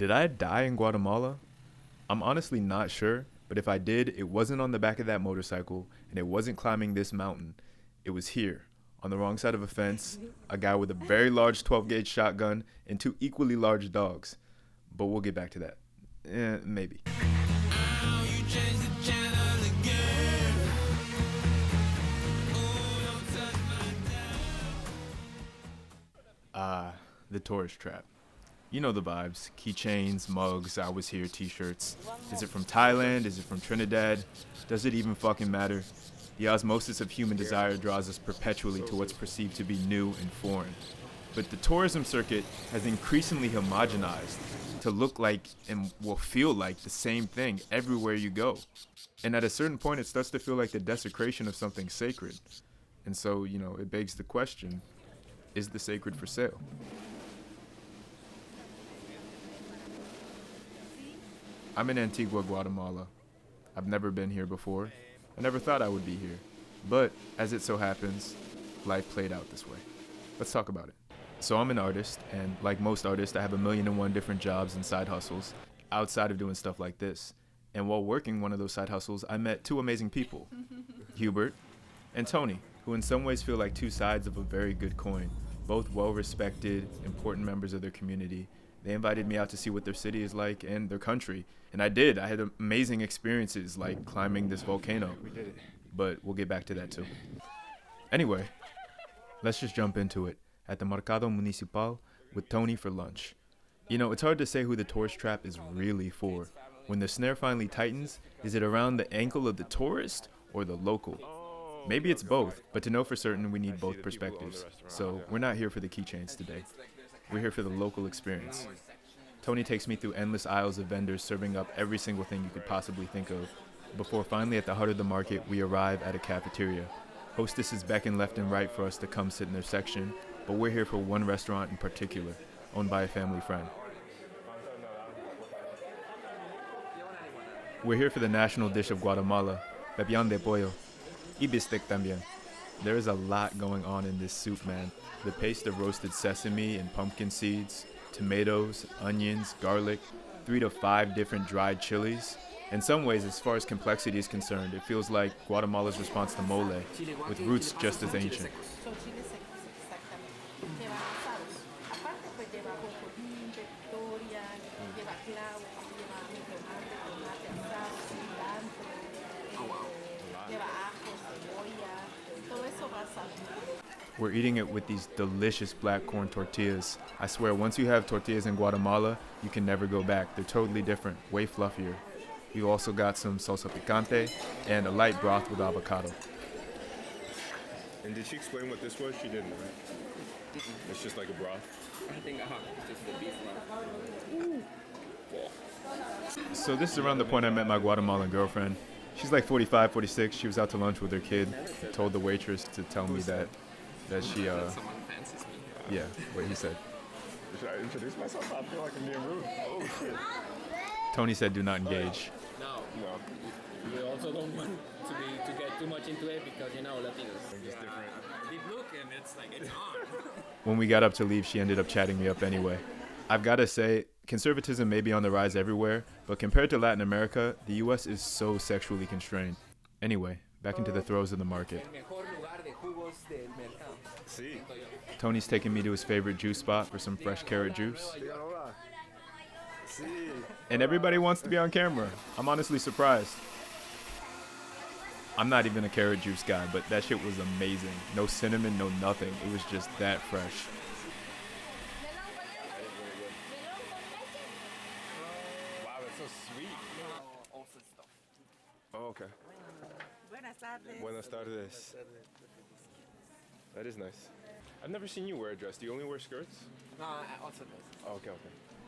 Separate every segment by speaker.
Speaker 1: Did I die in Guatemala? I'm honestly not sure, but if I did, it wasn't on the back of that motorcycle, and it wasn't climbing this mountain. It was here, on the wrong side of a fence, a guy with a very large 12-gauge shotgun, and two equally large dogs. But we'll get back to that. Maybe. The tourist trap. You know the vibes. Keychains, mugs, I was here t-shirts. Is it from Thailand? Is it from Trinidad? Does it even fucking matter? The osmosis of human desire draws us perpetually to what's perceived to be new and foreign. But the tourism circuit has increasingly homogenized to look like and will feel like the same thing everywhere you go. And at a certain point, it starts to feel like the desecration of something sacred. And so, it begs the question, is the sacred for sale? I'm in Antigua, Guatemala. I've never been here before. I never thought I would be here. But, as it so happens, life played out this way. Let's talk about it. So I'm an artist, and like most artists, I have 1,000,001 different jobs and side hustles outside of doing stuff like this. And while working one of those side hustles, I met two amazing people, Hubert and Tony, who in some ways feel like two sides of a very good coin, both well-respected, important members of their community. They invited me out to see what their city is like and their country. And I did. I had amazing experiences like climbing this volcano.
Speaker 2: We did it.
Speaker 1: But we'll get back to that too. Anyway, let's just jump into it at the Mercado Municipal with Tony for lunch. It's hard to say who the tourist trap is really for. When the snare finally tightens, is it around the ankle of the tourist or the local? Maybe it's both, but to know for certain, we need both perspectives. So we're not here for the keychains today. We're here for the local experience. Tony takes me through endless aisles of vendors serving up every single thing you could possibly think of, before finally at the heart of the market, we arrive at a cafeteria. Hostesses beckon left and right for us to come sit in their section, but we're here for one restaurant in particular, owned by a family friend. We're here for the national dish of Guatemala, pepián de pollo, y bistec también. There is a lot going on in this soup, man. The paste of roasted sesame and pumpkin seeds, tomatoes, onions, garlic, 3 to 5 different dried chilies. In some ways, as far as complexity is concerned, it feels like Guatemala's response to mole, with roots just as ancient. We're eating it with these delicious black corn tortillas. I swear, once you have tortillas in Guatemala, you can never go back. They're totally different, way fluffier. We've also got some salsa picante and a light broth with avocado.
Speaker 2: And did she explain what this was? She didn't, right? It's just like a broth.
Speaker 3: I think it's just the beef one.
Speaker 1: So this is around the point I met my Guatemalan girlfriend. She's like 45, 46. She was out to lunch with her kid. Told the waitress to tell me that she,
Speaker 3: Someone fancies me.
Speaker 1: yeah, what he said.
Speaker 2: Should I introduce myself? I feel like I'm being rude. Oh, shit.
Speaker 1: Tony said do not engage.
Speaker 3: No,
Speaker 2: No.
Speaker 3: we also don't want to get too much into it because Latinos.
Speaker 2: They're just different.
Speaker 3: They look and it's like it's on.
Speaker 1: When we got up to leave, she ended up chatting me up anyway. I've got to say, conservatism may be on the rise everywhere, but compared to Latin America, the U.S. is so sexually constrained. Anyway, back into the throes of the market.
Speaker 2: See?
Speaker 1: Tony's taking me to his favorite juice spot for some fresh carrot juice. And everybody wants to be on camera. I'm honestly surprised. I'm not even a carrot juice guy, but that shit was amazing. No cinnamon, no nothing. It was just that fresh.
Speaker 2: Wow, that's so sweet. Oh, okay.
Speaker 4: Buenas tardes.
Speaker 2: Buenas tardes. That is nice. I've never seen you wear a dress. Do you only wear skirts?
Speaker 3: No, also this.
Speaker 2: Oh, okay.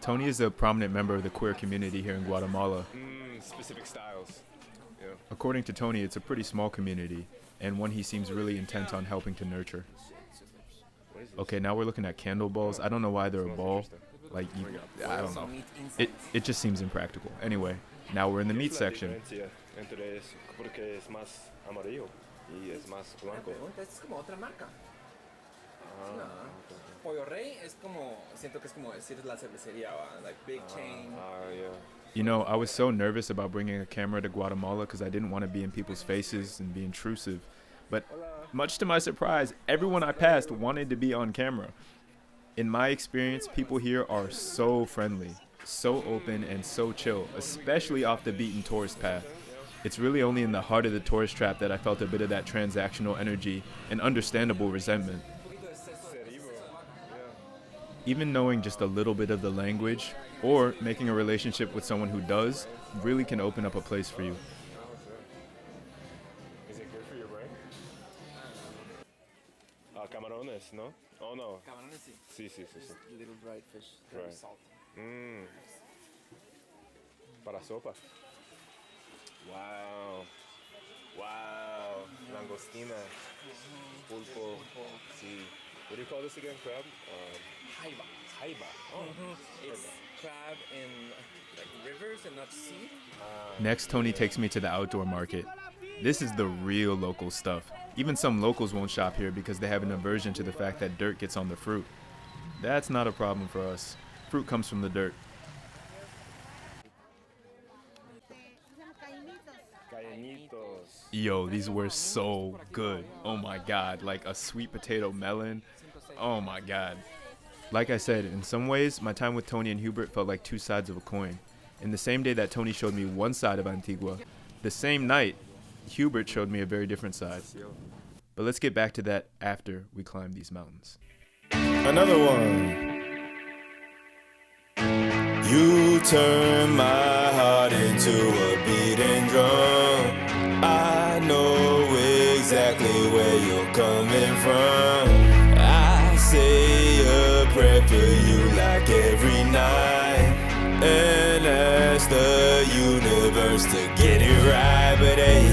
Speaker 1: Tony is a prominent member of the queer community here in Guatemala.
Speaker 2: Specific styles. Yeah.
Speaker 1: According to Tony, it's a pretty small community, and one he seems really intent on helping to nurture.
Speaker 2: What is this?
Speaker 1: Okay, now we're looking at candle balls. I don't know why they're a
Speaker 2: Smells
Speaker 1: ball.
Speaker 2: interesting.
Speaker 1: Like, I don't know.
Speaker 3: Meat inside.
Speaker 1: It just seems impractical. Anyway, now we're in the meat
Speaker 2: La
Speaker 1: section.
Speaker 2: diferencia entre eso, porque es más amarillo y es más blanco.
Speaker 3: Es como otra marca.
Speaker 2: Ah, okay.
Speaker 3: Pollo Rey es como, siento que es como decir la cervecería, ¿va? Like big chain.
Speaker 2: Yeah.
Speaker 1: You know, I was so nervous about bringing a camera to Guatemala because I didn't want to be in people's faces and be intrusive. But much to my surprise, everyone I passed wanted to be on camera. In my experience, people here are so friendly, so open, and so chill, especially off the beaten tourist path. It's really only in the heart of the tourist trap that I felt a bit of that transactional energy and understandable resentment. Even knowing just a little bit of the language or making a relationship with someone who does really can open up a place for you.
Speaker 2: Is it good for your brain? Camarones, no? Oh no.
Speaker 3: Camarones, sí.
Speaker 2: Sí, sí, sí, sí.
Speaker 3: Little dried fish, very
Speaker 2: Right.
Speaker 3: salty.
Speaker 2: Para sopa. Wow. Wow. Langostina. Pulpo. Sí. What do you call this again? Crab?
Speaker 3: Jaiba.
Speaker 2: Jaiba. Oh.
Speaker 3: It's crab in like rivers and not sea.
Speaker 1: Next, Tony takes me to the outdoor market. This is the real local stuff. Even some locals won't shop here because they have an aversion to the fact that dirt gets on the fruit. That's not a problem for us. Fruit comes from the dirt.
Speaker 2: Cayenitos.
Speaker 1: Yo, these were so good. Oh my god, like a sweet potato melon. Oh my god. Like I said, in some ways, my time with Tony and Hubert felt like two sides of a coin. In the same day that Tony showed me one side of Antigua, the same night, Hubert showed me a very different side. But let's get back to that after we climb these mountains.
Speaker 5: Another one. You turn my heart into a beating drum. I know exactly where you're coming from. I say a prayer for you like every night, and ask the universe to get it right. But hey,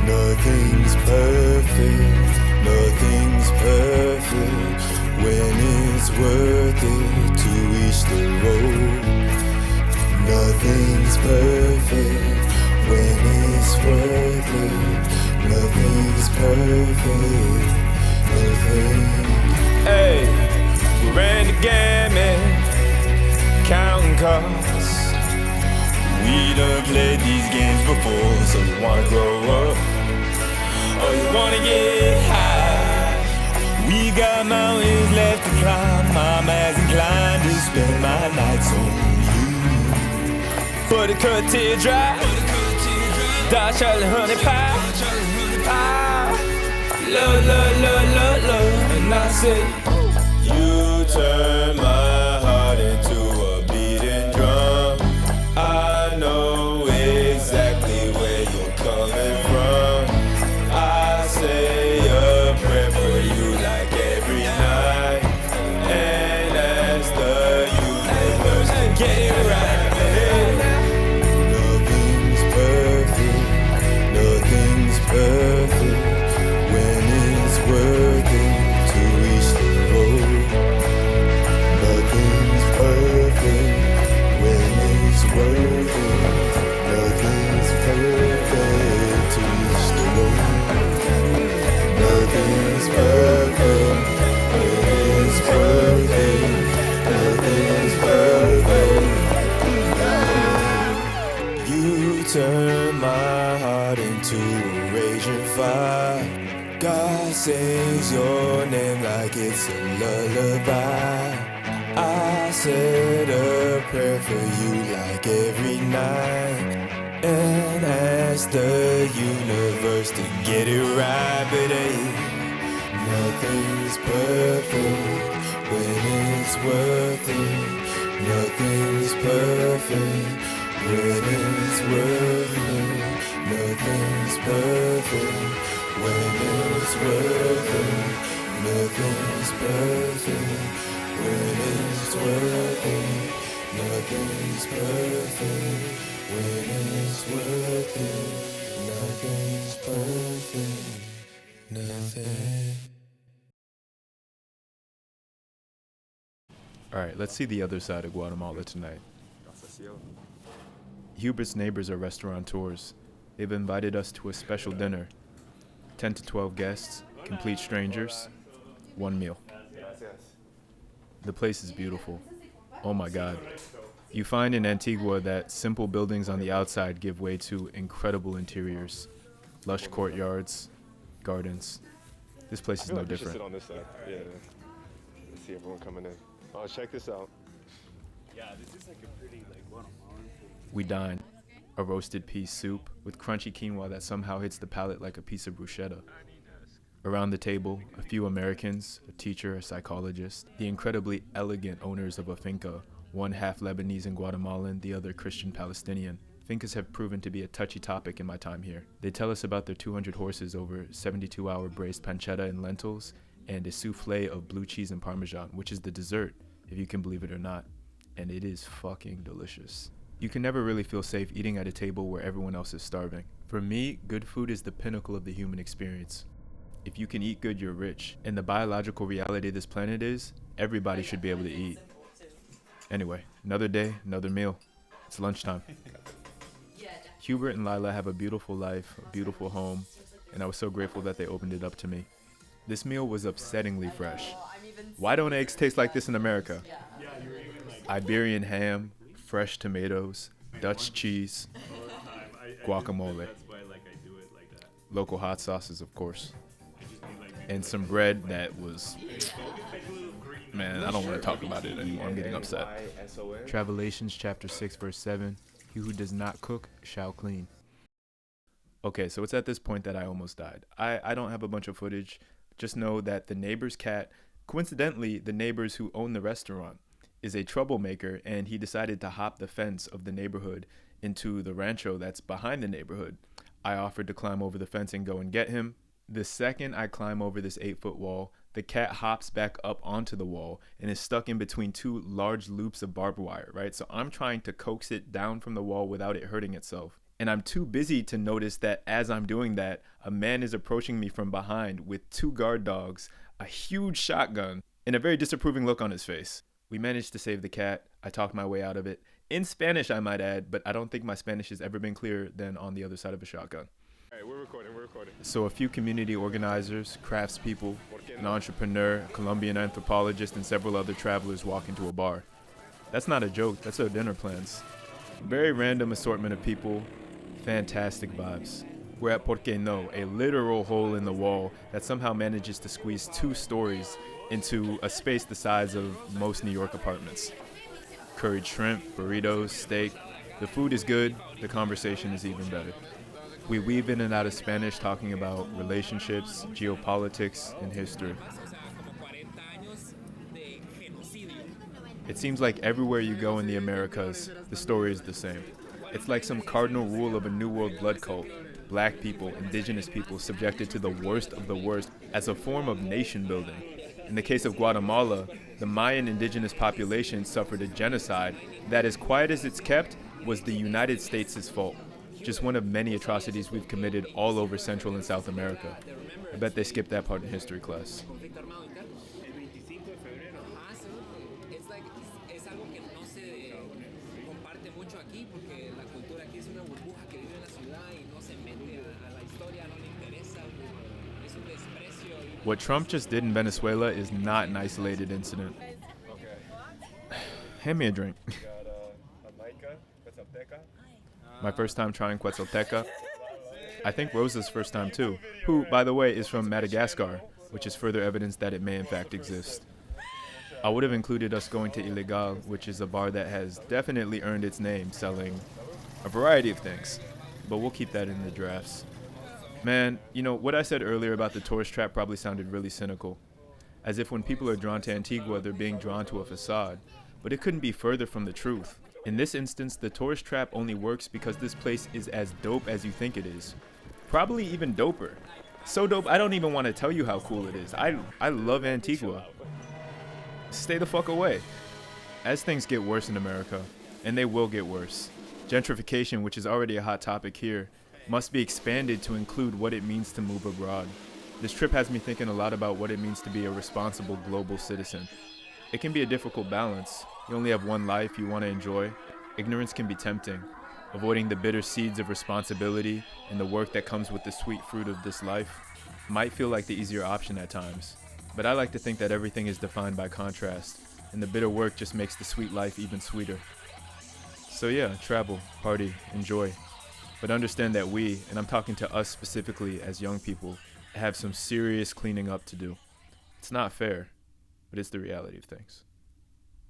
Speaker 5: nothing's perfect, nothing's perfect when it's worth it to reach the road. Nothing's perfect when it's worth it. Nothing's perfect, nothing. Hey, we ran the gamut, counting costs. We done played these games before, so you wanna grow up, or you wanna get high. We got mountains left to climb. I'm as inclined to spend my nights on you. Put a cut teardrop, Dodge Charlie honey pie. Love, love, love, love, love. And I say, you turn my heart into a beating drum. I know exactly where you're coming from. I say a prayer for you like every night, and ask the universe to get it right. Nothing's perfect, nothing's perfect when it's worth it to reach the road. Nothing's perfect when it's worth it. Nothing's perfect to reach the road. Nothing's perfect when it's worth it. Nothing's perfect. You turn my heart into a raging fire. God sings your name like it's a lullaby. I said a prayer for you like every night, and ask the universe to get it right. But hey, nothing's perfect when it's worth it. Nothing's perfect when it's worth it. Nothing's perfect when it's worth it. Nothing's perfect when it's worth it. Nothing's perfect when it's worth it. Nothing's perfect. Nothing.
Speaker 1: All right, let's see the other side of Guatemala tonight. Hubert's neighbors are restaurateurs. They've invited us to a special dinner. 10 to 12 guests, complete strangers, one meal.
Speaker 2: Gracias.
Speaker 1: The place is beautiful. Oh my God. You find in Antigua that simple buildings on the outside give way to incredible interiors. Lush courtyards, gardens. This place is no different.
Speaker 2: Sit on this side. Yeah. Let's see everyone coming in. Oh, check this out.
Speaker 6: Yeah, this is like a pretty like Guatemalan food.
Speaker 1: We dine. A roasted pea soup with crunchy quinoa that somehow hits the palate like a piece of bruschetta. Around the table, a few Americans, a teacher, a psychologist, the incredibly elegant owners of a finca, one half Lebanese and Guatemalan, the other Christian Palestinian. Fincas have proven to be a touchy topic in my time here. They tell us about their 200 horses over 72-hour braised pancetta and lentils, and a souffle of blue cheese and parmesan, which is the dessert, if you can believe it or not. And it is fucking delicious. You can never really feel safe eating at a table where everyone else is starving. For me, good food is the pinnacle of the human experience. If you can eat good, you're rich. And the biological reality of this planet is, everybody should be able to eat. Anyway, another day, another meal. It's lunchtime. Hubert and Lilah have a beautiful life, a beautiful home, and I was so grateful that they opened it up to me. This meal was upsettingly fresh. Why don't eggs taste like this in America? Iberian ham, fresh tomatoes, Dutch cheese, guacamole, local hot sauces, of course, and some bread that was, man, I don't want to talk about it anymore. I'm getting upset. Travelations chapter 6 verse 7, he who does not cook shall clean. Okay, so it's at this point that I almost died. I don't have a bunch of footage. Just know that the neighbor's cat, coincidentally, the neighbors who own the restaurant, is a troublemaker, and he decided to hop the fence of the neighborhood into the rancho that's behind the neighborhood. I offered to climb over the fence and go and get him. The second I climb over this 8-foot wall, the cat hops back up onto the wall and is stuck in between two large loops of barbed wire, right? So I'm trying to coax it down from the wall without it hurting itself. And I'm too busy to notice that as I'm doing that, a man is approaching me from behind with 2 guard dogs, a huge shotgun, and a very disapproving look on his face. We managed to save the cat. I talked my way out of it. In Spanish, I might add, but I don't think my Spanish has ever been clearer than on the other side of a shotgun.
Speaker 2: All right, we're recording.
Speaker 1: So a few community organizers, craftspeople, an entrepreneur, a Colombian anthropologist, and several other travelers walk into a bar. That's not a joke. That's our dinner plans. Very random assortment of people. Fantastic vibes. We're at Por Qué No, a literal hole in the wall that somehow manages to squeeze 2 stories into a space the size of most New York apartments. Curried shrimp, burritos, steak. The food is good, the conversation is even better. We weave in and out of Spanish talking about relationships, geopolitics, and history. It seems like everywhere you go in the Americas, the story is the same. It's like some cardinal rule of a New World blood cult. Black people, indigenous people subjected to the worst of the worst as a form of nation building. In the case of Guatemala, the Mayan indigenous population suffered a genocide that, as quiet as it's kept, was the United States' fault. Just one of many atrocities we've committed all over Central and South America. I bet they skipped that part in history class. What Trump just did in Venezuela is not an isolated incident.
Speaker 2: Okay.
Speaker 1: Hand me a drink.
Speaker 2: Got a Maica, Quetzalteca.
Speaker 1: My first time trying Quetzalteca. I think Rosa's first time too, who, by the way, is from Madagascar, which is further evidence that it may in fact exist. I would have included us going to Ilegal, which is a bar that has definitely earned its name selling a variety of things, but we'll keep that in the drafts. Man, you know, what I said earlier about the tourist trap probably sounded really cynical. As if when people are drawn to Antigua, they're being drawn to a facade. But it couldn't be further from the truth. In this instance, the tourist trap only works because this place is as dope as you think it is. Probably even doper. So dope, I don't even want to tell you how cool it is. I love Antigua. Stay the fuck away. As things get worse in America, and they will get worse, gentrification, which is already a hot topic here, must be expanded to include what it means to move abroad. This trip has me thinking a lot about what it means to be a responsible global citizen. It can be a difficult balance. You only have one life you want to enjoy. Ignorance can be tempting. Avoiding the bitter seeds of responsibility and the work that comes with the sweet fruit of this life might feel like the easier option at times. But I like to think that everything is defined by contrast. and the bitter work just makes the sweet life even sweeter. So yeah, travel, party, enjoy. But understand that we, and I'm talking to us specifically as young people, have some serious cleaning up to do. It's not fair, but it's the reality of things.